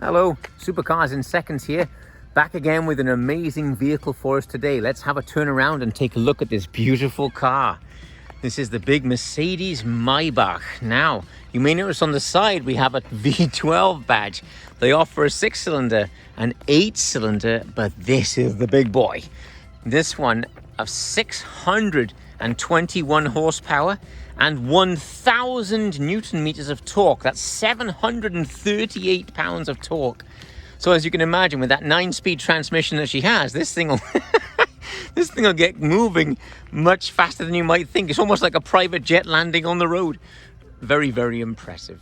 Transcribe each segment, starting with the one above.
Hello, Supercars in Seconds here, back again with an amazing vehicle for us today. Let's have a turn around and take a look at this beautiful car. This is the big Mercedes Maybach. Now, you may notice on the side we have a V12 badge. They offer a 6-cylinder, an 8-cylinder, but this is the big boy. This one of 621 horsepower and 1,000 Newton meters of torque. That's 738 pounds of torque. So as you can imagine, with that 9-speed transmission that she has, this thing will this thing will get moving much faster than you might think. It's almost like a private jet landing on the road. Very, very impressive.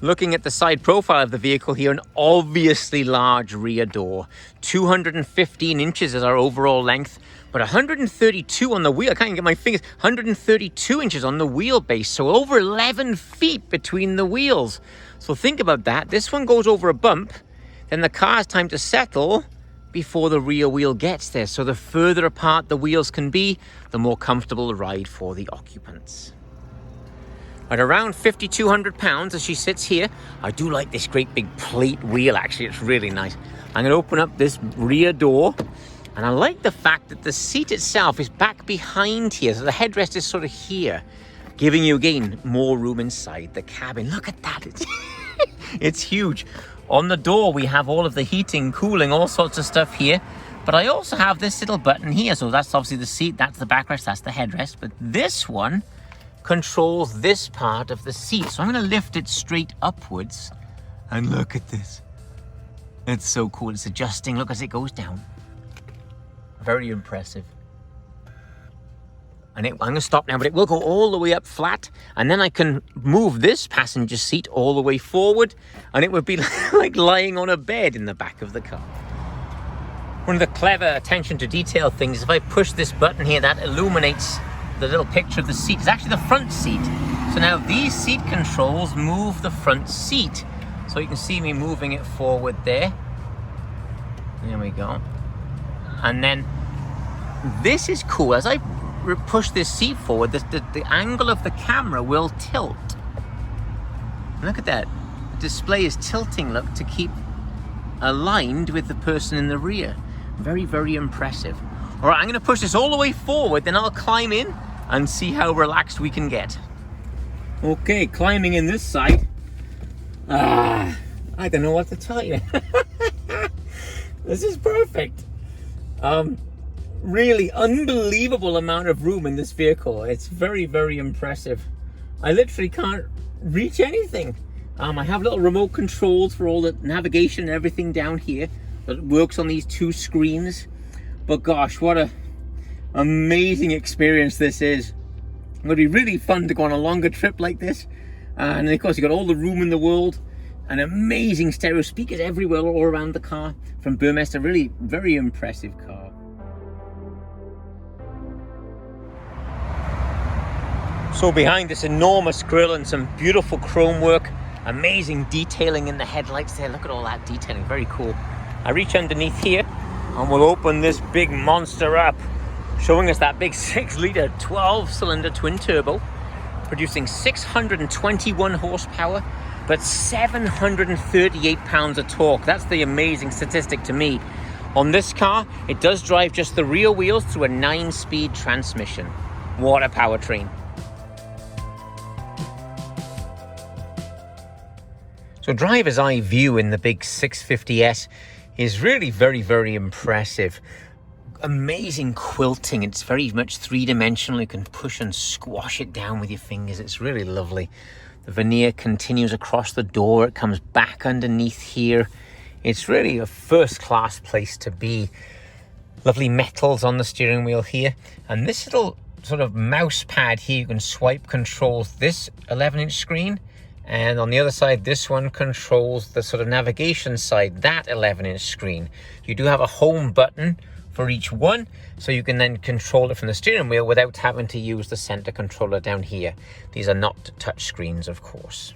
Looking at the side profile of the vehicle here, an obviously large rear door. 215 inches is our overall length, but 132 on the wheel. I can't even get my fingers. 132 inches on the wheelbase, so over 11 feet between the wheels. So think about that. This one goes over a bump, then the car has time to settle before the rear wheel gets there. So the further apart the wheels can be, the more comfortable the ride for the occupants. At around 5,200 pounds as she sits here, I do like this great big plate wheel, actually. It's really nice. I'm going to open up this rear door, and I like the fact that the seat itself is back behind here, so the headrest is sort of here, giving you, again, more room inside the cabin. Look at that. It's huge. On the door, we have all of the heating, cooling, all sorts of stuff here, but I also have this little button here, so that's obviously the seat, that's the backrest, that's the headrest, but this one controls this part of the seat. So I'm going to lift it straight upwards, and look at this. It's so cool. It's adjusting. Look as it goes down. Very impressive. And I'm going to stop now, but it will go all the way up flat, and then I can move this passenger seat all the way forward, and it would be like lying on a bed in the back of the car. One of the clever attention to detail things, if I push this button here, that illuminates the little picture of the seat. Is actually the front seat. So now these seat controls move the front seat. So you can see me moving it forward there. There we go. And then this is cool. As I push this seat forward, the angle of the camera will tilt. Look at that. The display is tilting, look, to keep aligned with the person in the rear. Very, very impressive. All right, I'm going to push this all the way forward, then I'll climb in and see how relaxed we can get. Okay, climbing in this side. I don't know what to tell you. This is perfect. Really unbelievable amount of room in this vehicle. It's very, very impressive. I literally can't reach anything. I have little remote controls for all the navigation and everything down here that works on these two screens. But gosh, what a amazing experience this is. It's going to be really fun to go on a longer trip like this. And of course, you've got all the room in the world, and amazing stereo speakers everywhere all around the car from Burmester. Really very impressive car. So behind this enormous grille and some beautiful chrome work, amazing detailing in the headlights there. Look at all that detailing, very cool. I reach underneath here, and we'll open this big monster up, showing us that big 6-liter 12-cylinder twin turbo, producing 621 horsepower, but 738 pounds of torque. That's the amazing statistic to me. On this car, it does drive just the rear wheels through a 9-speed transmission. What a powertrain. So driver's eye view in the big 650S is really very, very impressive. Amazing quilting. It's very much three-dimensional. You can push and squash it down with your fingers. It's really lovely. The veneer continues across the door. It comes back underneath here. It's really a first-class place to be. Lovely metals on the steering wheel here. And this little sort of mouse pad here, you can swipe, controls this 11-inch screen. And on the other side, this one controls the sort of navigation side, that 11-inch screen. You do have a home button for each one, so you can then control it from the steering wheel without having to use the center controller down here. These are not touch screens, of course.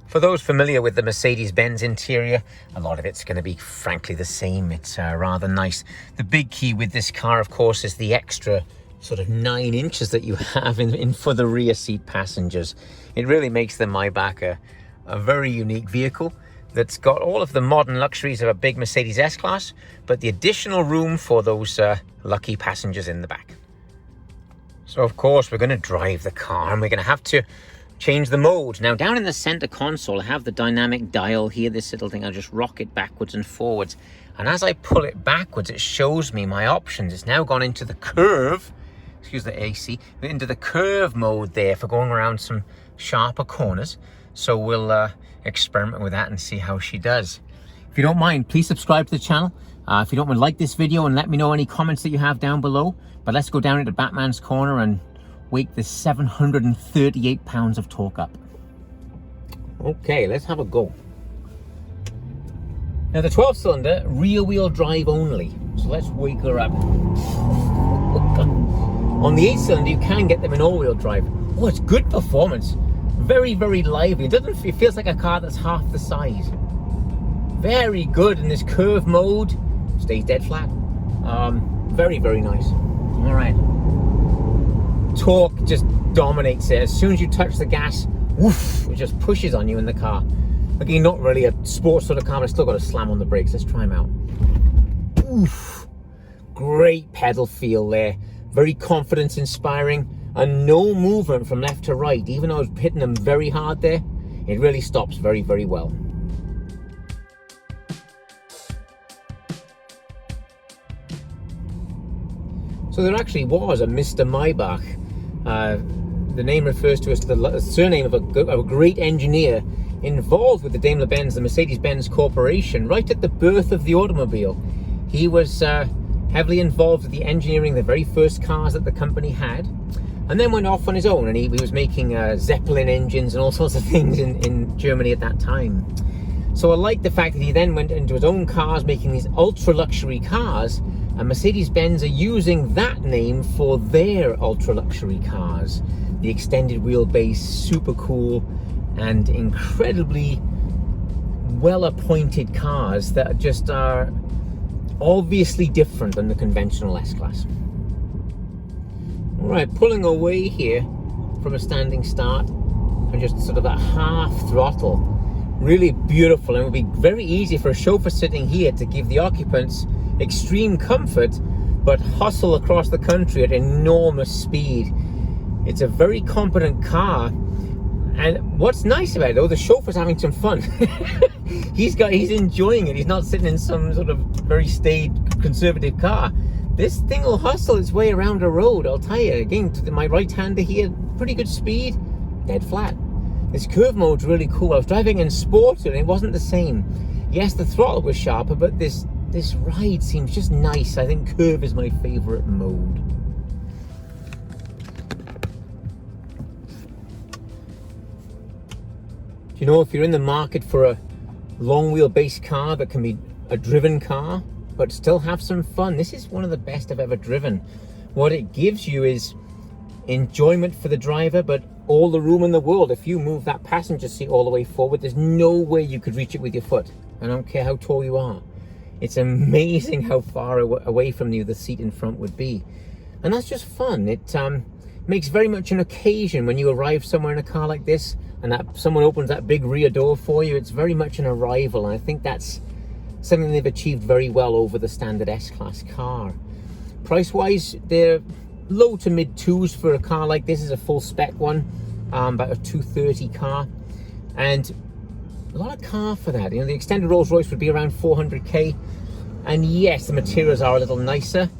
For those familiar with the Mercedes-Benz interior, a lot of it's going to be, frankly, the same. It's rather nice. The big key with this car, of course, is the extra sort of 9 inches that you have in for the rear seat passengers. It really makes the Maybach a very unique vehicle that's got all of the modern luxuries of a big Mercedes S-Class, but the additional room for those lucky passengers in the back. So of course we're going to drive the car, and we're going to have to change the mode. Now down in the center console I have the dynamic dial here, this little thing. I'll just rock it backwards and forwards, and as I pull it backwards it shows me my options. It's now gone into the curve, excuse the AC, into the curve mode there for going around some sharper corners. So we'll experiment with that and see how she does. If you don't mind, please subscribe to the channel. If you don't mind, like this video and let me know any comments that you have down below. But let's go down into Batman's corner and wake this 738 pounds of torque up. Okay, let's have a go. Now the 12-cylinder, rear wheel drive only. So let's wake her up. On the 8-cylinder, you can get them in all-wheel drive. Oh, it's good performance. Very, very lively. It feels like a car that's half the size. Very good in this curve mode. Stays dead flat. Very, very nice. All right. Torque just dominates it. As soon as you touch the gas, woof, it just pushes on you in the car. Again, not really a sports sort of car, but I still got to slam on the brakes. Let's try them out. Oof. Great pedal feel there. Very confidence inspiring, and no movement from left to right. Even though I was hitting them very hard there, it really stops very, very well. So there actually was a Mr. Maybach. The name refers to us to the surname of a great engineer involved with the Daimler-Benz, the Mercedes-Benz Corporation, right at the birth of the automobile. He was heavily involved with the engineering, the very first cars that the company had, and then went off on his own, and he was making Zeppelin engines and all sorts of things in Germany at that time. So I like the fact that he then went into his own cars, making these ultra luxury cars, and Mercedes-Benz are using that name for their ultra luxury cars. The extended wheelbase, super cool, and incredibly well appointed cars that just are obviously different than the conventional S-Class. All right, pulling away here from a standing start and just sort of that half throttle. Really beautiful, and it would be very easy for a chauffeur sitting here to give the occupants extreme comfort, but hustle across the country at enormous speed. It's a very competent car, and what's nice about it though, the chauffeur's having some fun. He's enjoying it. He's not sitting in some sort of very staid conservative car. This thing will hustle its way around a road, I'll tell you. Again, to my right hander here, pretty good speed, dead flat. This curve mode's really cool. I was driving in Sport and it wasn't the same. Yes, the throttle was sharper, but this ride seems just nice. I think curve is my favorite mode. You know, if you're in the market for a long wheelbase car that can be a driven car but still have some fun, this is one of the best I've ever driven. What it gives you is enjoyment for the driver, but all the room in the world. If you move that passenger seat all the way forward, there's no way you could reach it with your foot. I don't care how tall you are. It's amazing how far away from you the seat in front would be, and that's just fun. It makes very much an occasion when you arrive somewhere in a car like this and that someone opens that big rear door for you. It's very much an arrival, and I think that's something they've achieved very well over the standard S-Class car. Price-wise, they're low to mid twos for a car like this. Is a full spec one, about a 230 car, and a lot of car for that. You know, the extended Rolls-Royce would be around 400k, and yes, the materials are a little nicer,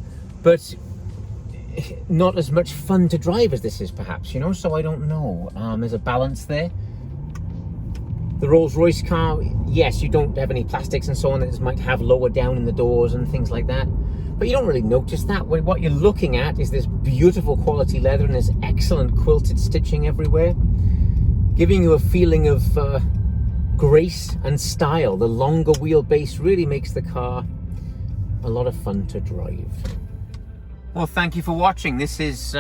but not as much fun to drive as this is, perhaps, you know. So I don't know. There's a balance there. The Rolls-Royce car, yes, you don't have any plastics and so on that might have lower down in the doors and things like that, but you don't really notice that. What you're looking at is this beautiful quality leather and this excellent quilted stitching everywhere, giving you a feeling of grace and style. The longer wheelbase really makes the car a lot of fun to drive. Well, thank you for watching. This has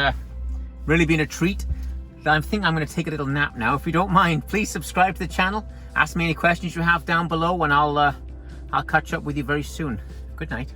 really been a treat. I think I'm going to take a little nap now. If you don't mind, please subscribe to the channel. Ask me any questions you have down below, and I'll catch up with you very soon. Good night.